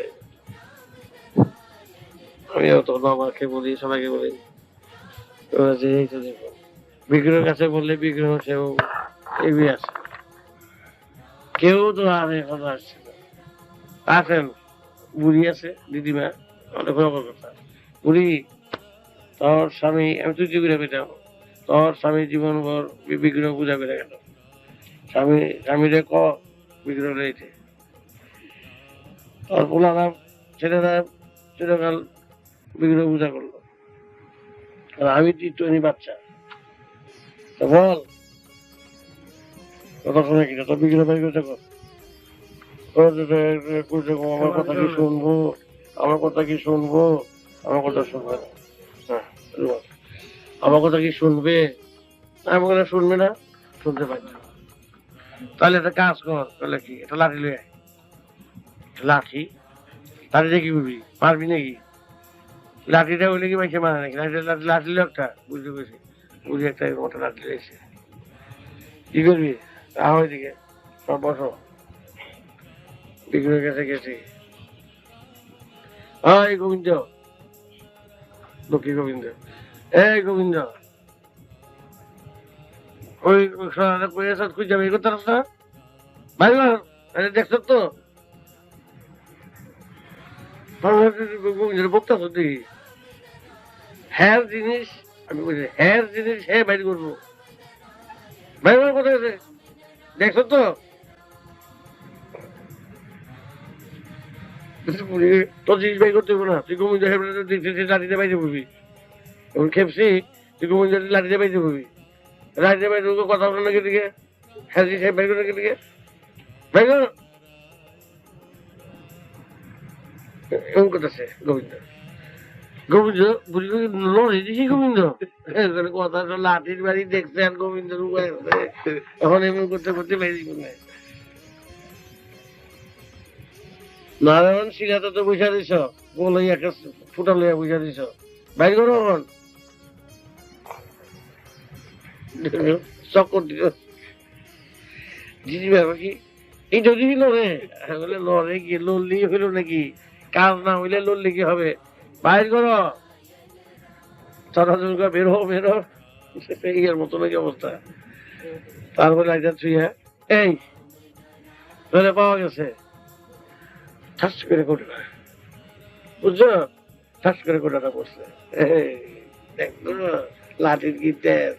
S2: আমিও তখন আমাকে বলি, সবাইকে বলি, এই তো দেখো বিগ্রহের কাছে বললে বিগ্রহ সেও এগিয়ে আসে, কেউ তো আর এখন আসছে না। আসেন বুড়ি আছে দিদিমা, অনেক কথা, বুড়ি তোর স্বামী, আমি তুই করে পেতাম, তোর স্বামী জীবন ভর বিগ্রহ পূজা করে গেল, স্বামীরে ক বিগ্রহ রয়েছে, তোর পোলারা ছেলেরা চিরকাল বিগ্রহ পূজা করলো, আর আমি টিটনি বাচ্চা। তো বল কথা শুনে কিনা তো বিগ্রহ বাড়ি করতে কর, আমার কথা কি শুনবো, আমার কথা কি শুনবো, আমার কথা শুনবে না। হ্যাঁ, বল। আমার কথা কি শুনবে, আমার কথা শুনবে না, শুনতে পারি না। তাহলে একটা কাজ কর, তাহলে কি একটা লাঠি লয়ে আয়। লাঠি, লাঠিটা কি করবি, পারবি নাকি? লাঠিটা হইলে কি মাইকে মারা নাকি? লাঠি একটা বুঝতে পেরেছি, বুঝে একটা মোটা লাঠি রয়েছে, কি করবি? আহ ওইদিকে সব বসো, বিগ্রহের কাছে গেছি। এই গোবিন্দ, লক্ষ্মী গোবিন্দ, এই গোবিন্দ, ওই খুঁজে যাবে এই করতে না ভাই, দেখছো তো বক্তাছ তুই, হ্যার জিনিস আমি বলছি, হ্যার জিনিস হ্যাঁ বাইর করবো, ভাই আমার কথা আছে, দেখছো তো তোর জিনিস বাই করতে হবে না, তুই গোবিন্দ লাঠিতে বাইরে পড়বি, এখন খেপছি তুই গোবিন্দ লাঠিতে বাইরে পড়বি, লাঠিতে বাইরে কথা বলো নাকি দিকে, হ্যাঁ জিনিস বাইর করে নাকি দিকে বাইর কর, এমন করতেছে গোবিন্দ। গোবিন্দ বুঝি লড়ে দিছি গোবিন্দ, কথা লাঠির বাড়ি দেখছে আর গোবিন্দ এখন এমন করতে করতে বাইরে করলে নারায়ণ শিলাতে তো বৈশা দিছ, গোলাই একটা ফুটা লইয়া বৈশা দিছ, বাইর করো এখন চক্কর দিল দিদি ব্যাপার কি এই যদি লড়ে বলে লড়ে কি লড়লি হইল নাকি, কাজ না হইলে লড়লে কি হবে, বাইর করো চরাচর বেরো বেরো, এর মতো নাকি অবস্থা। তারপরে একটা ছুঁয়ে এই ধরে পাওয়া গেছে, ঠাস করে কোটা, বুঝছো, ঠাস করে কোটাটা পড়ছে, দেখো লাঠির কি তেজ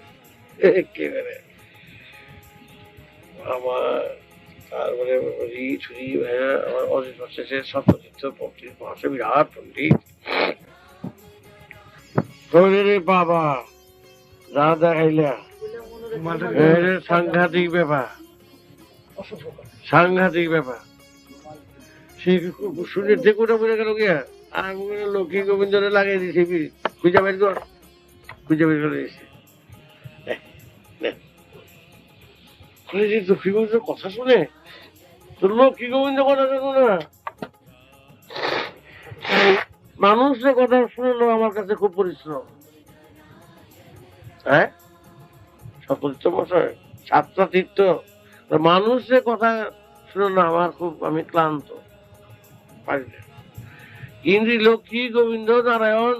S2: একেবারে আমার। তারপরে ছুরি আমার অজিত শেষের সপ্ততীর্থ পণ্ডিত মহাশয়, বিরাট পণ্ডিত রে বাবা, যা দেখাইলা সাংঘাতিক ব্যাপার, সাংঘাতিক ব্যাপার। সে শুনে দেখোটা বুঝে গেল গিয়া, আমি লক্ষ্মী গোবিন্দরে লাগাই দিয়েছি, খুঁজা বের কর, খুঁজা বের করে দিয়েছি। লক্ষ্মী গোবিন্দের কথা শুনে তোর লক্ষ্মী গোবিন্দ কথা শুনো না, মানুষের কথা শুনলো আমার কাছে খুব পরিশ্রম। হ্যাঁ, সপরিশ্রম সাতটা তীর্থ, মানুষের কথা শুনলো আমার খুব, আমি ক্লান্ত পারি না। কিন্তু লক্ষ্মী গোবিন্দ নারায়ণ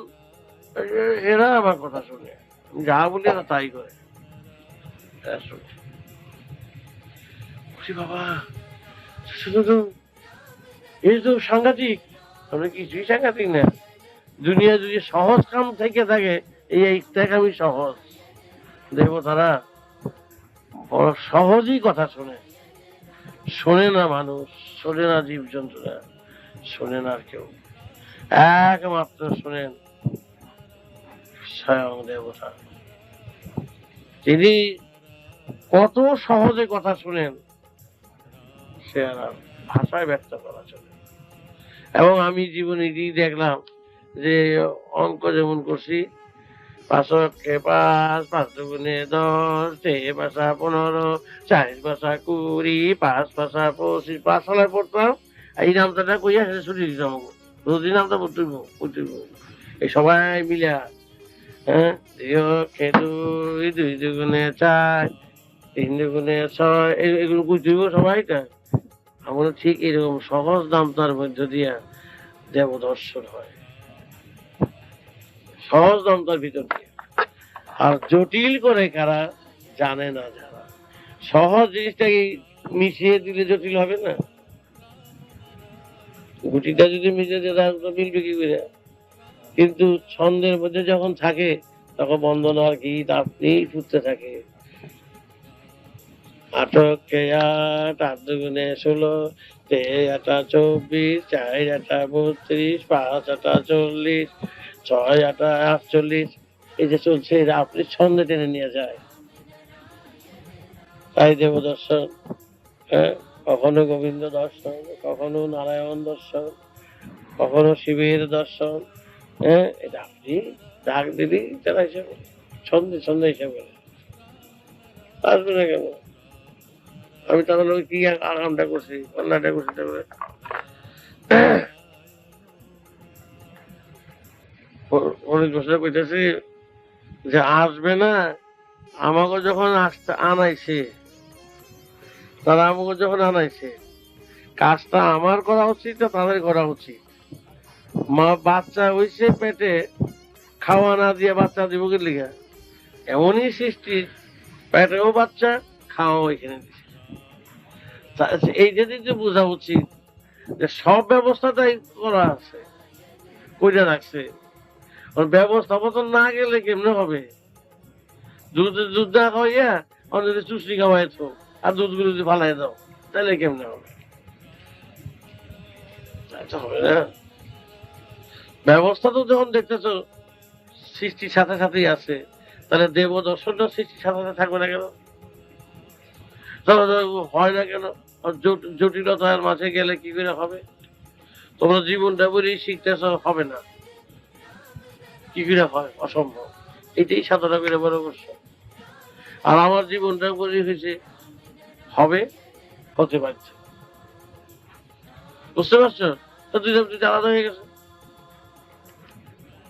S2: এরা আমার কথা শুনে, যা বলি এরা তাই করে। বাবা এই তো সাংঘাতিক, আমরা কিছুই সাংঘাতিক না, দুনিয়া যদি সহজ কাম থেকে থাকে এই থেকে আমি সহজ, দেখবো তারা বড় সহজই কথা শোনে, শোনে না মানুষ, শোনে না জীবজন্তুরা, শোনে না আর কেউ, একমাত্র শোনেন স্বয়ং দেবতা, তিনি কত সহজে কথা শুনেন সে আর ভাষায় ব্যক্ত করা চলে। এবং আমি জীবনে দেখলাম যে অঙ্ক যেমন করছি, 5 × 5, 5 × 10, 3 × 15, 4 × 20, 5 × 25, 5 সালে পড়তাম, এই নামটা কইয়া ছুটি দিত আমাকে, রোজই নামটা পড়তেইব এই সবাই মিলা, হ্যাঁ 2 × 2 = 4, 3 × 6, এগুলো বুঝতেইব সবাইটা। আমরা ঠিক এরকম সহজ নামটার মধ্য দিয়া দেবদর্শন হয়, সহজ নামটার ভিতর দিয়ে। আর জটিল করে কারা জানে না, যারা সহজ জিনিসটাকে মিশিয়ে দিলে জটিল হবে না, গুটিটা যদি মিশিয়ে দিয়ে মিলবে কি করে, কিন্তু ছন্দের মধ্যে যখন থাকে তখন বন্দনা আর কি আপনি ফুটতে থাকে। আটক কে আট, 8 দুগুণে 16, 3 আটা 24, 4 আটা 32, 5 আটা 40, 6 আটা 48। এই যে চলছে, এটা আপনি ছন্দে টেনে নিয়ে যায়। তাই দেব দর্শন, হ্যাঁ, কখনো গোবিন্দ দর্শন, কখনো নারায়ণ দর্শন, কখনো শিবের দর্শন। হ্যাঁ, এটা আপনি ডাক দিলেই তারা হিসাবে ছন্দে ছন্দে হিসাবে আসবে না কেন? আমি তাদের লোক কি আরামটা করছি, অন্যায়টা করছি তারপরে অনেক বছর কইতেছি যে আসবে না। আমাকে যখন আসতে আনাইছে, তারা আমাকে যখন আনাইছে, কাজটা আমার করা উচিত না তাদের করা উচিত? মা বাচ্চা হইছে পেটে, খাওয়া না দিয়ে বাচ্চা দিব কি লিখা? এমনই সৃষ্টি, পেটেও বাচ্চা, খাওয়াও এখানে দিছে। এই যে বোঝা উচিত যে সব ব্যবস্থাটাই করা আছে, কইরা রাখছে। ব্যবস্থাপনা না গেলে কেমনে হবে? দুধ না খাওয়াইয়া অন্য চুষি খাওয়াইছো আর দুধগুলো যদি ফালাই দাও, তাহলে কেমনে হবে? হবে না। ব্যবস্থা তো যখন দেখতেছো সৃষ্টির সাথে সাথেই আছে, তাহলে দেব দর্শনটা সৃষ্টির সাথে সাথে থাকবে না কেন? হয় না কেন? জটিলতার মাঝে গেলে কি করে হবে? তোমরা জীবনটা বলেই শিখতেছ, হবে না। কি করে হয়? অসম্ভব। এটাই সাধনা করে বড় করছো। আর আমার জীবনটা বলে হয়েছে হবে, হতে পারছে। বুঝতে পারছো? তো দুইটা আলাদা হয়ে গেছে।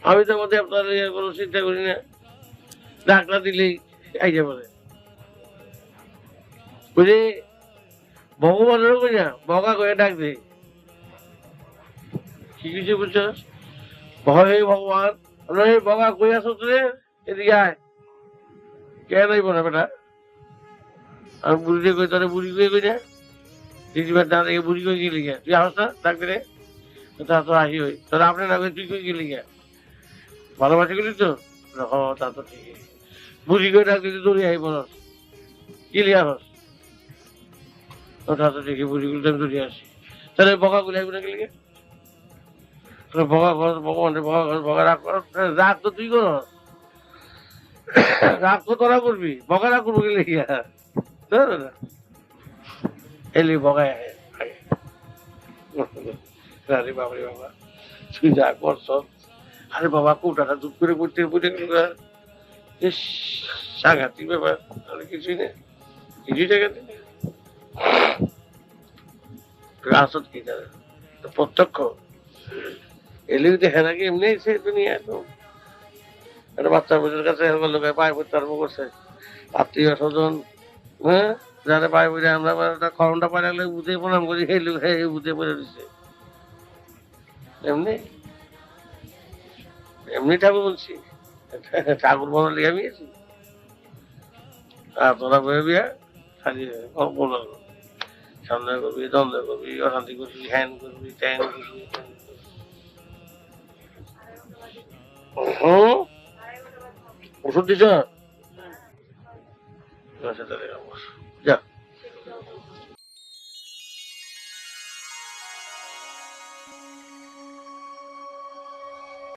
S2: আমি তো মধ্যে আপনার কোনো চিন্তা করি না, ডাকটা দিলেই আইজা বলে বুঝি ভগবানেরও করি না, বগা করে ডাক দে। কি কিছু বুঝছো? ভয় ভগবান, বগা কই আছো তুই? এদিকে আয়। কে নাইব না বেটা? আমি বুড়িতে কই, তাহলে বুড়ি কই কই না দিদিবার না দেখে বুড়ি কই গেলি গা? তুই আস না ডাক দিলে? তা তো আসি হই, তাহলে আপনি না তুই কই গেলি গা? ভালোবাসি গেলি তো? তা তো ঠিকই। বুড়ি কই ডাক দিতে দৌড়ি আই বলস, গেলি আসস? তা তো ঠিকই, বুড়িগুলো আমি দৌড়ি আসি। তাহলে বগা গুলি আইব না গেলি গা? বগা ঘর ভগবান, বগা ঘর, বগা রাগ কর, রাগ তো তুই কর, রাগ তো তোরা করবি, বগা রাগ করবো গেলে গিয়া এলি বগায় আগে। আরে বাবা রে বাবা, তুই যা করছ। আরে বাবা, কোটাটা দুধ করে পড়তে পড়ে গেল। ইস, সাংঘাতিক ব্যাপার। তাহলে কিছুই নেই, কিছুই টাকা নেই। আসত কি জানে প্রত্যক্ষ এলিও দেখে নাকি এমনি সে দুনিয়া একদম একটা বাচ্চা বুঝের কাছে লোকের পায়ে পড়তে আরম্ভ করছে। আত্মীয় স্বজন, হ্যাঁ, যারা পায়ে পড়ে আমরা খরমটা পায়ে রাখলে বুঝে প্রণাম করি, সেই লোক বুঝে পড়ে দিচ্ছে। এমনি এমনি ঠাকুর বলছি, ঠাকুর বানালে আমি আছি। আর তোরা বয়ে বিয়া খালি বলো, সন্দেহ করবি, দ্বন্দ্ব করবি, অশান্তি করবি, হ্যান করবি, ত্যান করবি। ওষুধ দিছ?